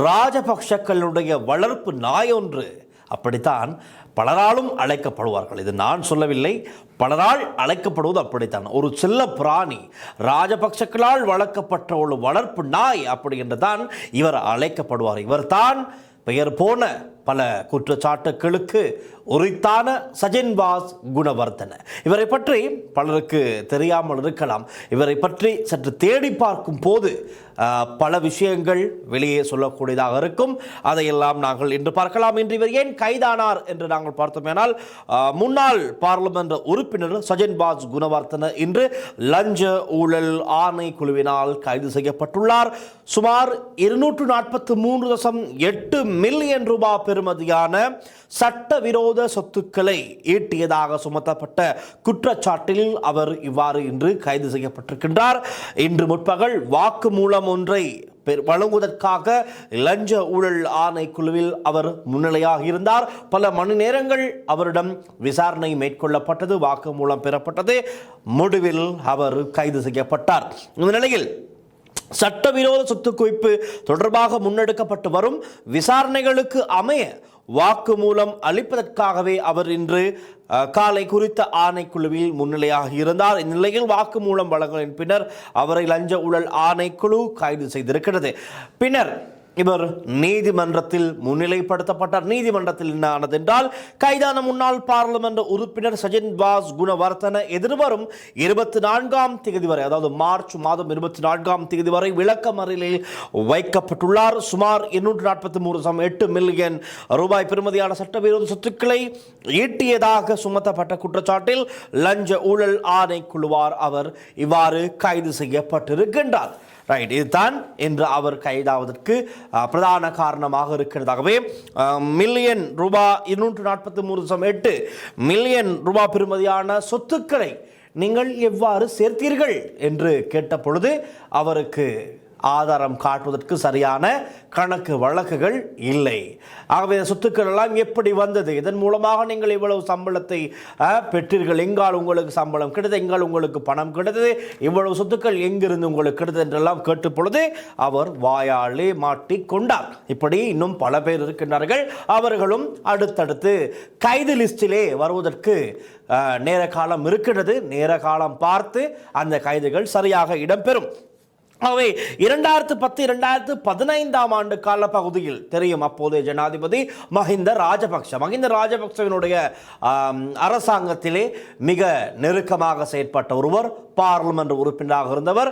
ராஜபக்ஷக்களுடைய வளர்ப்பு நாய் ஒன்று அப்படித்தான் பலராலும் அழைக்கப்படுவார்கள். இது நான் சொல்லவில்லை, பலரால் அழைக்கப்படுவது அப்படித்தான். ஒரு செல்ல பிராணி, ராஜபக்ஷக்களால் வளர்க்கப்பட்ட ஒரு வளர்ப்பு நாய் அப்படி என்று தான் இவர் அழைக்கப்படுவார். இவர் தான் பெயர் போன பல குற்றச்சாட்டுகளுக்கு உரித்தான சஜின்வாஸ் குணவர்தன. இவரை பற்றி பலருக்கு தெரியாமல் இருக்கலாம். இவரை பற்றி சற்று தேடி பார்க்கும் போது பல விஷயங்கள் வெளியே சொல்லக்கூடியதாக இருக்கும். அதையெல்லாம் நாங்கள் இன்று பார்க்கலாம். இன்று இவர் ஏன் கைதானார் என்று நாங்கள் பார்த்தோமேனால், முன்னாள் பாராளுமன்ற உறுப்பினர் சஜின்வாஸ் குணவர்தன இன்று லஞ்ச ஊழல் ஆணைக்குழுவினால் கைது செய்யப்பட்டுள்ளார். சுமார் 243.8 மில்லியன் ரூபாய் பெறுமதியான சட்டவிரோத சொத்துக்களை ஈட்டியதாக சுமத்தப்பட்ட குற்றச்சாட்டில் அவர் இவ்வாறு இன்று கைது செய்யப்பட்டிருக்கின்றார். இன்று முற்பகல் வாக்குமூலம் ஒன்றை வழங்குவதற்காக லஞ்ச ஊழல் ஆணைக்குழுவில் அவர் முன்னிலையாக இருந்தார். பல மணி நேரங்கள் அவரிடம் விசாரணை மேற்கொள்ளப்பட்டது, வாக்குமூலம் பெறப்பட்டது. முடிவில் அவர் கைது செய்யப்பட்டார். இந்த நிலையில் சட்டவிரோத சொத்து குவிப்பு தொடர்பாக முன்னெடுக்கப்பட்டு வரும் விசாரணைகளுக்கு அமைய வாக்குமூலம் அளிப்பதற்காகவே அவர் இன்று காலை குறித்த ஆணைக்குழுவில் முன்னிலையாக இருந்தார். இந்நிலையில் வாக்குமூலம் வழங்கலின் பின்னர் அவரை லஞ்ச ஊழல் ஆணைக்குழு கைது செய்திருக்கிறது. பின்னர் இவர் நீதிமன்றத்தில் முன்னிலைப்படுத்தப்பட்டார். நீதிமன்றத்தில் என்ன ஆனது என்றால், கைதான முன்னாள் பாராளுமன்ற உறுப்பினர் சஜின்வாஸ் குணவர்தன எதிர்வரும் 24ஆம் தேதி வரை, அதாவது மார்ச் மாதம் 24ஆம் தேதி வரை விளக்கமறியலில் வைக்கப்பட்டுள்ளார். சுமார் 243.8 மில்லியன் ரூபாய் பெறுமதியான சட்டவிரோத சொத்துக்களை ஈட்டியதாக சுமத்தப்பட்ட குற்றச்சாட்டில் லஞ்ச ஊழல் ஆணைக்குழுவார் அவர் இவ்வாறு கைது செய்யப்பட்டிருக்கின்றார். ரைட், இதுதான் என்று அவர் கைதாவதற்கு பிரதான காரணமாக இருக்கிறதாகவே மில்லியன் ரூபாய் 243.8 மில்லியன் ரூபாய் பெறுமதியான சொத்துக்களை நீங்கள் எவ்வாறு சேர்த்தீர்கள் என்று கேட்ட பொழுது அவருக்கு ஆதாரம் காட்டுவதற்கு சரியான கணக்கு வழக்குகள் இல்லை. ஆகவே சொத்துக்கள் எல்லாம் எப்படி வந்தது, இதன் மூலமாக நீங்கள் இவ்வளவு சம்பளத்தை பெற்றீர்கள், எங்கால் உங்களுக்கு சம்பளம் கிடைத்தது, எங்கால் உங்களுக்கு பணம் கிடைத்தது, இவ்வளவு சொத்துக்கள் எங்கிருந்து உங்களுக்கு கிடைத்தது என்றெல்லாம் கேட்ட பொழுது அவர் வாயாலே மாட்டிக்கொண்டார். இப்படி இன்னும் பல பேர் இருக்கின்றார்கள். அவர்களும் அடுத்தடுத்து கைது லிஸ்டிலே வருவதற்கு நேர காலம் இருக்கிறது. நேர காலம் பார்த்து அந்த கைதுகள் சரியாக இடம்பெறும். ஆகவே 2010-2015ஆம் ஆண்டு கால பகுதியில் தெரியும், அப்போதைய ஜனாதிபதி மஹிந்த ராஜபக்சவினுடைய அரசாங்கத்திலே மிக நெருக்கமாக செயற்பட்ட ஒருவர், பாராளுமன்ற உறுப்பினராக இருந்தவர்.